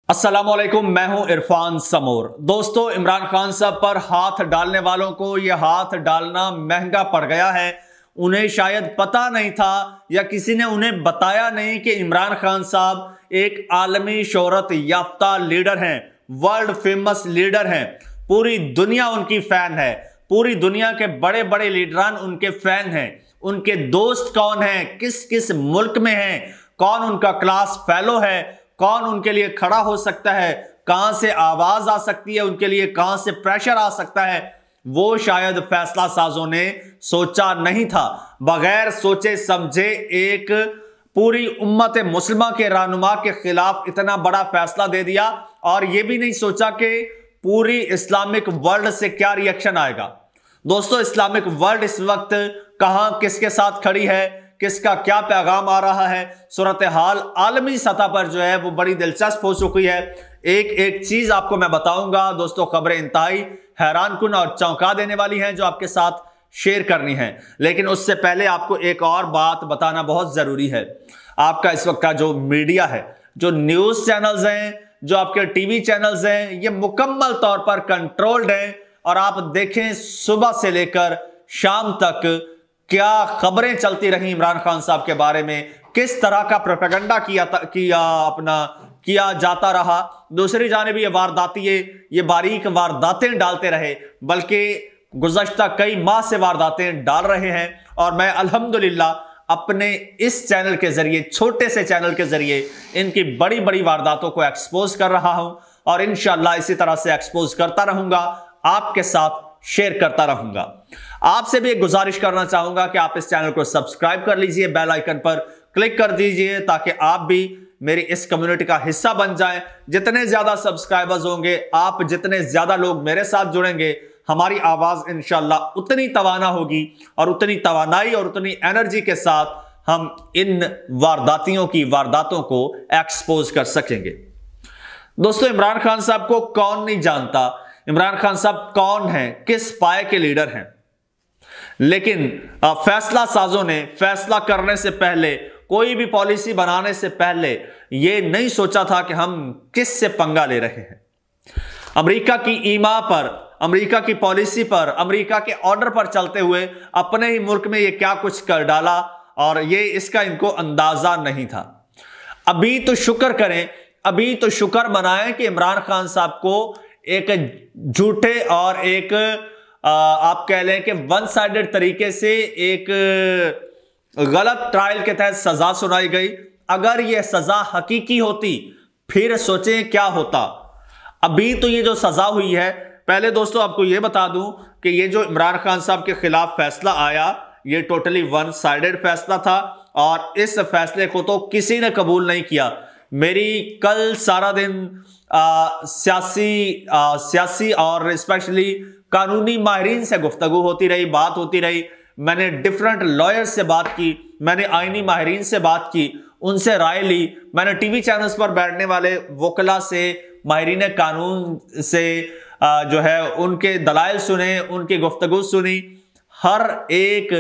अस्सलामुअलैकुम, मैं हूं इरफान समोर। दोस्तों, इमरान खान साहब पर हाथ डालने वालों को यह हाथ डालना महंगा पड़ गया है। उन्हें शायद पता नहीं था या किसी ने उन्हें बताया नहीं कि इमरान खान साहब एक आलमी शोहरत याफ्ता लीडर हैं, वर्ल्ड फेमस लीडर हैं। पूरी दुनिया उनकी फैन है, पूरी दुनिया के बड़े बड़े लीडरान उनके फैन हैं। उनके दोस्त कौन हैं, किस किस मुल्क में हैं, कौन उनका क्लास फेलो है, कौन उनके लिए खड़ा हो सकता है, कहां से आवाज आ सकती है उनके लिए, कहां से प्रेशर आ सकता है, वो शायद फैसला साजों ने सोचा नहीं था। बगैर सोचे समझे एक पूरी उम्मत मुस्लिमा के रहनुमा के खिलाफ इतना बड़ा फैसला दे दिया और यह भी नहीं सोचा कि पूरी इस्लामिक वर्ल्ड से क्या रिएक्शन आएगा। दोस्तों, इस्लामिक वर्ल्ड इस वक्त कहां किसके साथ खड़ी है, किसका क्या पैगाम आ रहा है, सूरत हाल आलमी सतह पर जो है वो बड़ी दिलचस्प हो चुकी है। एक एक चीज आपको मैं बताऊंगा दोस्तों, खबरें इंतहाई हैरानकुन और चौंका देने वाली हैं जो आपके साथ शेयर करनी है। लेकिन उससे पहले आपको एक और बात बताना बहुत जरूरी है। आपका इस वक्त का जो मीडिया है, जो न्यूज चैनल्स हैं, जो आपके टीवी चैनल्स हैं, ये मुकम्मल तौर पर कंट्रोल्ड हैं। और आप देखें सुबह से लेकर शाम तक क्या खबरें चलती रही इमरान खान साहब के बारे में, किस तरह का प्रोपेगेंडा किया जाता रहा। दूसरी जानिब ये बारीक वारदातें डालते रहे, बल्कि गुज़श्ता कई माह से वारदातें डाल रहे हैं। और मैं अल्हम्दुलिल्लाह अपने इस चैनल के जरिए, छोटे से चैनल के जरिए, इनकी बड़ी बड़ी वारदातों को एक्सपोज कर रहा हूं और इंशाअल्लाह इसी तरह से एक्सपोज करता रहूंगा, आपके साथ शेयर करता रहूंगा। आपसे भी एक गुजारिश करना चाहूंगा कि आप इस चैनल को सब्सक्राइब कर लीजिए, बेल आइकन पर क्लिक कर दीजिए ताकि आप भी मेरी इस कम्युनिटी का हिस्सा बन जाएं। जितने ज्यादा सब्सक्राइबर्स होंगे, आप जितने ज्यादा लोग मेरे साथ जुड़ेंगे, हमारी आवाज इंशाअल्लाह उतनी तवाना होगी और उतनी तवानाई और उतनी एनर्जी के साथ हम इन वारदातों को एक्सपोज कर सकेंगे। दोस्तों, इमरान खान साहब को कौन नहीं जानता, इमरान खान साहब कौन हैं, किस पाए के लीडर हैं। लेकिन फैसला साजों ने फैसला करने से पहले, कोई भी पॉलिसी बनाने से पहले यह नहीं सोचा था कि हम किस से पंगा ले रहे हैं। अमेरिका की ईमा पर, अमेरिका की पॉलिसी पर, अमेरिका के ऑर्डर पर चलते हुए अपने ही मुल्क में यह क्या कुछ कर डाला और यह इसका इनको अंदाजा नहीं था। अभी तो शुक्र करें, अभी तो शुक्र मनाएं कि इमरान खान साहब को एक झूठे और एक आप कह लें कि वन साइडेड तरीके से एक गलत ट्रायल के तहत सजा सुनाई गई। अगर यह सजा हकीकी होती फिर सोचें क्या होता। अभी तो ये जो सजा हुई है, पहले दोस्तों आपको यह बता दूं कि ये जो इमरान खान साहब के खिलाफ फैसला आया, ये टोटली वन साइडेड फैसला था और इस फैसले को तो किसी ने कबूल नहीं किया। मेरी कल सारा दिन सियासी और स्पेशली कानूनी माहिरीन से गुफ्तगू होती रही, बात होती रही। मैंने डिफरेंट लॉयर्स से बात की, मैंने आईनी माहिरीन से बात की, उनसे राय ली। मैंने टीवी चैनल्स पर बैठने वाले वकला से, माहिरीन कानून से जो है उनके दलाइल सुने, उनकी गुफ्तगू सुनी। हर एक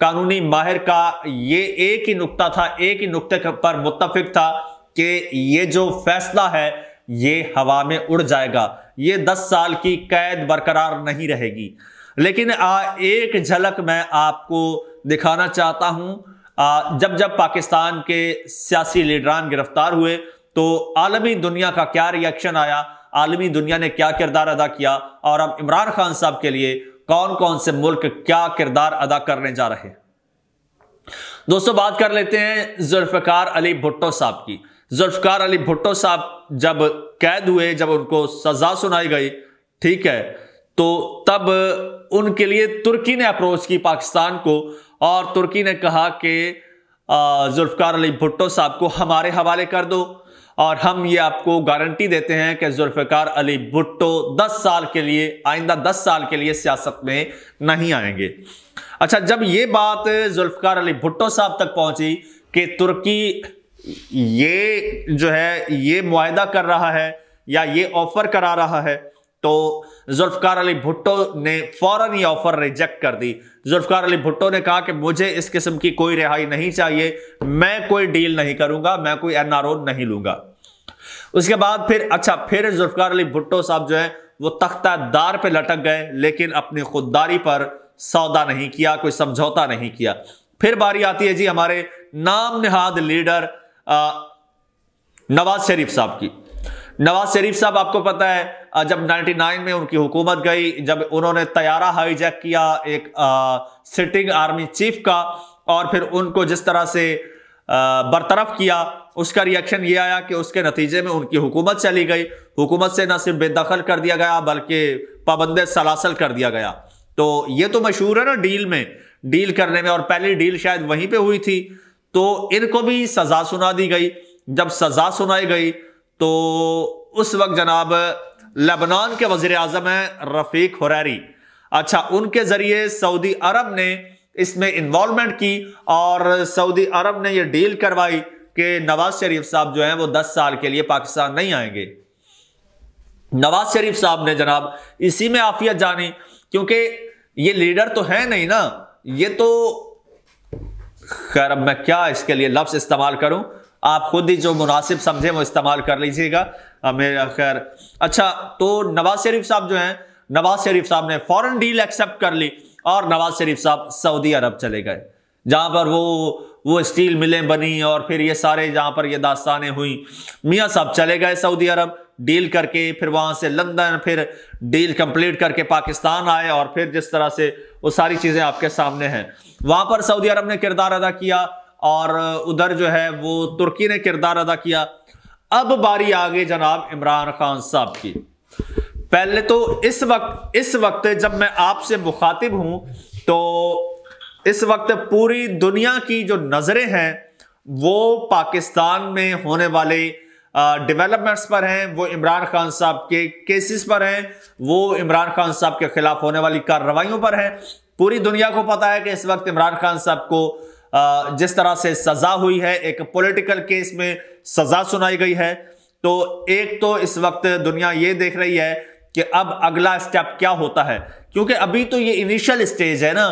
कानूनी माहिर का ये एक ही नुक्ता था, एक ही नुक्ते पर मुत्तफिक था कि ये जो फैसला है ये हवा में उड़ जाएगा, ये 10 साल की कैद बरकरार नहीं रहेगी। लेकिन एक झलक मैं आपको दिखाना चाहता हूं। जब जब पाकिस्तान के सियासी लीडरान गिरफ्तार हुए तो आलमी दुनिया का क्या रिएक्शन आया, आलमी दुनिया ने क्या किरदार अदा किया और अब इमरान खान साहब के लिए कौन कौन से मुल्क क्या किरदार अदा करने जा रहे हैं। दोस्तों, बात कर लेते हैं जुल्फिकार अली भुट्टो साहब की। जुल्फिकार अली भुट्टो साहब जब कैद हुए, जब उनको सजा सुनाई गई, ठीक है, तो तब उनके लिए तुर्की ने अप्रोच की पाकिस्तान को और तुर्की ने कहा कि जुल्फिकार अली भुट्टो साहब को हमारे हवाले कर दो और हम ये आपको गारंटी देते हैं कि जुल्फिकार अली भुट्टो 10 साल के लिए, आइंदा 10 साल के लिए सियासत में नहीं आएंगे। अच्छा, जब ये बात जुल्फिकार अली भुट्टो साहब तक पहुंची कि तुर्की ये जो है ये मुआहदा कर रहा है या ये ऑफर करा रहा है, तो जुल्फिकार अली भुट्टो ने फौरन ये ऑफर रिजेक्ट कर दी। जुल्फिकार अली भुट्टो ने कहा कि मुझे इस किस्म की कोई रिहाई नहीं चाहिए, मैं कोई डील नहीं करूंगा, मैं कोई एनआरओ नहीं लूंगा। उसके बाद फिर जुल्फिकार अली भुट्टो साहब जो है वो तख्तादार पे लटक गए, लेकिन अपनी खुददारी पर सौदा नहीं किया, कोई समझौता नहीं किया। फिर बारी आती है जी हमारे नाम निहाद लीडर नवाज शरीफ साहब की। नवाज शरीफ साहब आपको पता है जब 99 में उनकी हुकूमत गई, जब उन्होंने तैयारा हाईजैक किया एक सिटिंग आर्मी चीफ का, और फिर उनको जिस तरह से बरतरफ किया, उसका रिएक्शन ये आया कि उसके नतीजे में उनकी हुकूमत चली गई। हुकूमत से न सिर्फ बेदखल कर दिया गया बल्कि पाबंदे सलासल कर दिया गया। तो ये तो मशहूर है ना डील करने में, और पहली डील शायद वहीं पे हुई थी। तो इनको भी सजा सुना दी गई। जब सजा सुनाई गई तो उस वक्त जनाब लेबनान के वजीर आजम है रफीक हुरैरी, अच्छा उनके जरिए सऊदी अरब ने इसमें इन्वॉल्वमेंट की और सऊदी अरब ने यह डील करवाई कि नवाज शरीफ साहब जो हैं वो 10 साल के लिए पाकिस्तान नहीं आएंगे। नवाज शरीफ साहब ने जनाब इसी में आफियत जानी, क्योंकि ये लीडर तो है नहीं ना, ये तो खैर अब मैं क्या इसके लिए लफ्ज इस्तेमाल करूं, आप खुद ही जो मुनासिब समझे वो इस्तेमाल कर लीजिएगा मेरा। खैर अच्छा, तो नवाज शरीफ साहब जो हैं, नवाज शरीफ साहब ने फौरन डील एक्सेप्ट कर ली और नवाज शरीफ साहब सऊदी अरब चले गए, जहां पर वो स्टील मिलें बनी और फिर ये सारे जहां पर ये दास्तानें हुई। मियां साहब चले गए सऊदी अरब डील करके, फिर वहां से लंदन, फिर डील कंप्लीट करके पाकिस्तान आए, और फिर जिस तरह से वो सारी चीजें आपके सामने हैं। वहां पर सऊदी अरब ने किरदार अदा किया और उधर जो है वो तुर्की ने किरदार अदा किया। अब बारी आ गई जनाब इमरान खान साहब की। पहले तो इस वक्त जब मैं आपसे मुखातिब हूं तो इस वक्त पूरी दुनिया की जो नजरें हैं वो पाकिस्तान में होने वाले डेवलपमेंट्स पर हैं, वो इमरान खान साहब के केसेस पर हैं, वो इमरान खान साहब के खिलाफ होने वाली कार्रवाइयों पर हैं। पूरी दुनिया को पता है कि इस वक्त इमरान खान साहब को जिस तरह से सजा हुई है, एक पॉलिटिकल केस में सजा सुनाई गई है। तो एक तो इस वक्त दुनिया ये देख रही है कि अब अगला स्टेप क्या होता है, क्योंकि अभी तो ये इनिशियल स्टेज है ना,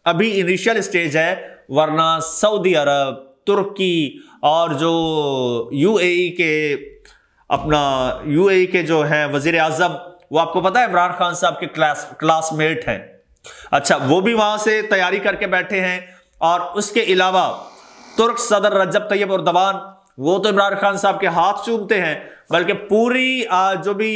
अभी इनिशियल स्टेज है, वरना सऊदी अरब, तुर्की और जो यूएई के जो हैं वजीर आजम, वो आपको पता है इमरान खान साहब के क्लासमेट हैं। अच्छा, वो भी वहां से तैयारी करके बैठे हैं। और उसके अलावा तुर्क सदर रजब तैयब एर्दोगान, वो तो इमरान खान साहब के हाथ चूमते हैं, बल्कि पूरी जो भी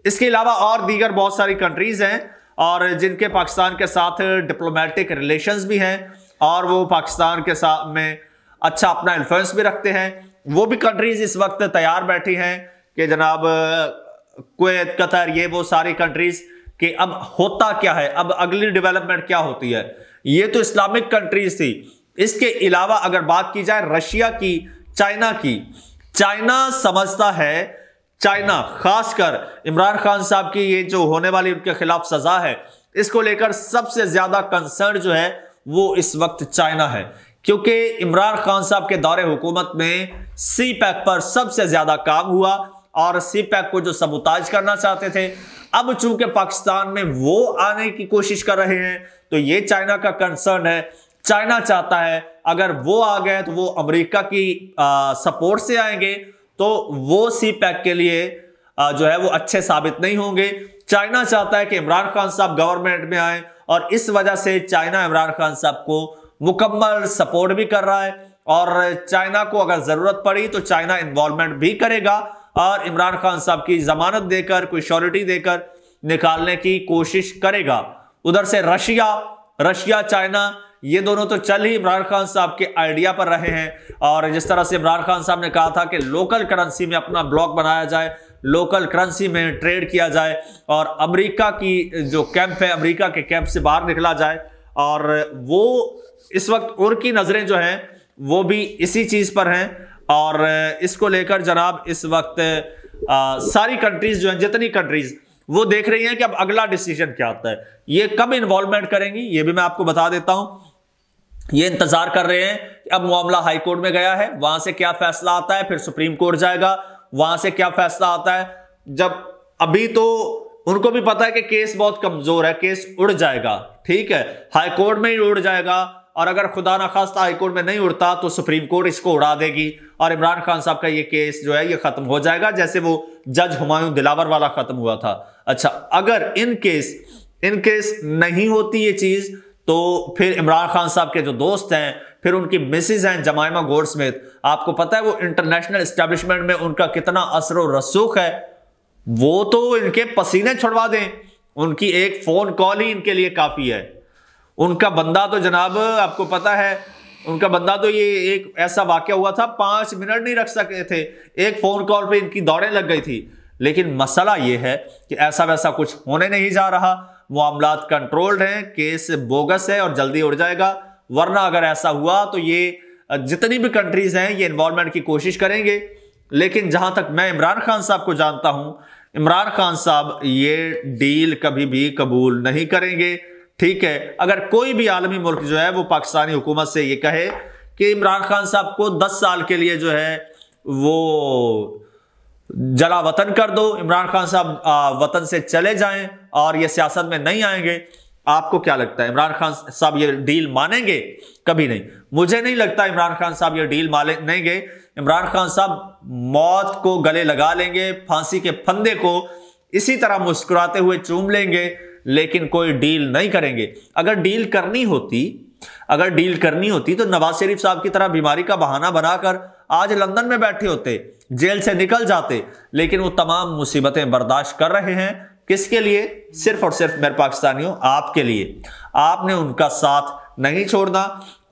इसके अलावा और दीगर बहुत सारी कंट्रीज हैं और जिनके पाकिस्तान के साथ डिप्लोमेटिक रिलेशंस भी हैं और वो पाकिस्तान के साथ में अच्छा अपना इन्फ्लुएंस भी रखते हैं। वो भी कंट्रीज इस वक्त तैयार बैठी हैं कि जनाब कुवैत, कतर, ये वो सारी कंट्रीज कि अब होता क्या है, अब अगली डेवलपमेंट क्या होती है। ये तो इस्लामिक कंट्रीज थी। इसके अलावा अगर बात की जाए रशिया की, चाइना की, चाइना समझता है, चाइना खासकर इमरान खान साहब की ये जो होने वाली उनके खिलाफ सजा है, इसको लेकर सबसे ज्यादा कंसर्न जो है वो इस वक्त चाइना है, क्योंकि इमरान खान साहब के दौरे हुकूमत में सी पैक पर सबसे ज्यादा काम हुआ और सी पैक को जो सबूताज करना चाहते थे, अब चूंकि पाकिस्तान में वो आने की कोशिश कर रहे हैं तो ये चाइना का कंसर्न है। चाइना चाहता है अगर वो आ गए तो वो अमेरिका की सपोर्ट से आएंगे तो वो सी पैक के लिए जो है वो अच्छे साबित नहीं होंगे। चाइना चाहता है कि इमरान खान साहब गवर्नमेंट में आए और इस वजह से चाइना इमरान खान साहब को मुकम्मल सपोर्ट भी कर रहा है और चाइना को अगर जरूरत पड़ी तो चाइना इन्वॉल्वमेंट भी करेगा और इमरान खान साहब की जमानत देकर, कोई श्योरिटी देकर निकालने की कोशिश करेगा। उधर से रशिया, चाइना, ये दोनों तो चल ही इमरान खान साहब के आइडिया पर रहे हैं और जिस तरह से इमरान खान साहब ने कहा था कि लोकल करेंसी में अपना ब्लॉक बनाया जाए, लोकल करेंसी में ट्रेड किया जाए और अमेरिका की जो कैंप है, अमेरिका के कैंप से बाहर निकला जाए। और वो इस वक्त उनकी नजरें जो हैं वो भी इसी चीज पर हैं और इसको लेकर जनाब इस वक्त सारी कंट्रीज जो हैं, जितनी कंट्रीज, वो देख रही हैं कि अब अगला डिसीजन क्या आता है, ये कब इन्वॉल्वमेंट करेंगी, ये भी मैं आपको बता देता हूं। ये इंतजार कर रहे हैं कि अब मामला हाई कोर्ट में गया है, वहां से क्या फैसला आता है, फिर सुप्रीम कोर्ट जाएगा, वहां से क्या फैसला आता है। जब अभी तो उनको भी पता है कि केस बहुत कमजोर है, केस उड़ जाएगा, ठीक है, हाई कोर्ट में ही उड़ जाएगा और अगर खुदा ना खास्ता हाईकोर्ट में नहीं उड़ता तो सुप्रीम कोर्ट इसको उड़ा देगी और इमरान खान साहब का ये केस जो है ये खत्म हो जाएगा, जैसे वो जज हुमायूं दिलावर वाला खत्म हुआ था। अच्छा, अगर इन केस नहीं होती ये चीज तो फिर इमरान खान साहब के जो दोस्त हैं, फिर उनकी मिसेज हैं जमाइमा गोल्डस्मिथ, आपको पता है वो इंटरनेशनल एस्टेब्लिशमेंट में उनका कितना असर और रसूख है, वो तो इनके पसीने छुड़वा दें, उनकी एक फोन कॉल ही इनके लिए काफी है। उनका बंदा तो जनाब आपको पता है, उनका बंदा तो ये एक ऐसा वाकया हुआ था 5 मिनट नहीं रख सके थे, एक फोन कॉल पे इनकी दौड़ें लग गई थी। लेकिन मसला ये है कि ऐसा वैसा कुछ होने नहीं जा रहा, मामलात कंट्रोल्ड हैं, केस बोगस है और जल्दी उड़ जाएगा। वरना अगर ऐसा हुआ तो ये जितनी भी कंट्रीज हैं ये इन्वॉल्वमेंट की कोशिश करेंगे। लेकिन जहां तक मैं इमरान खान साहब को जानता हूं, इमरान खान साहब ये डील कभी भी कबूल नहीं करेंगे। ठीक है, अगर कोई भी आलमी मुल्क जो है वो पाकिस्तानी हुकूमत से ये कहे कि इमरान खान साहब को 10 साल के लिए जो है वो जला वतन कर दो, इमरान खान साहब वतन से चले जाएं और ये सियासत में नहीं आएंगे, आपको क्या लगता है इमरान खान साहब ये डील मानेंगे? कभी नहीं। मुझे नहीं लगता इमरान खान साहब ये डील मानेंगे। इमरान खान साहब मौत को गले लगा लेंगे, फांसी के फंदे को इसी तरह मुस्कुराते हुए चूम लेंगे, लेकिन कोई डील नहीं करेंगे। अगर डील करनी होती तो नवाज शरीफ साहब की तरह बीमारी का बहाना बनाकर आज लंदन में बैठे होते, जेल से निकल जाते। लेकिन वो तमाम मुसीबतें बर्दाश्त कर रहे हैं, किसके लिए? सिर्फ और सिर्फ मेरे पाकिस्तानियों, आपके लिए। आपने उनका साथ नहीं छोड़ना,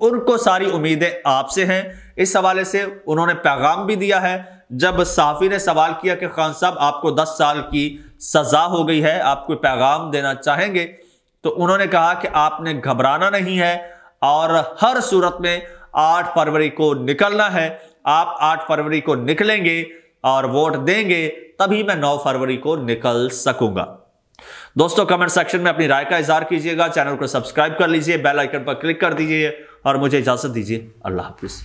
उनको सारी उम्मीदें आपसे हैं। इस हवाले से उन्होंने पैगाम भी दिया है। जब सहाफी ने सवाल किया कि खान साहब आपको 10 साल की सजा हो गई है, आप कोई पैगाम देना चाहेंगे, तो उन्होंने कहा कि आपने घबराना नहीं है और हर सूरत में 8 फरवरी को निकलना है। आप 8 फरवरी को निकलेंगे और वोट देंगे, तभी मैं 9 फरवरी को निकल सकूंगा। दोस्तों, कमेंट सेक्शन में अपनी राय का इजहार कीजिएगा, चैनल को सब्सक्राइब कर लीजिए, बेल आइकन पर क्लिक कर दीजिए और मुझे इजाजत दीजिए। अल्लाह हाफिज।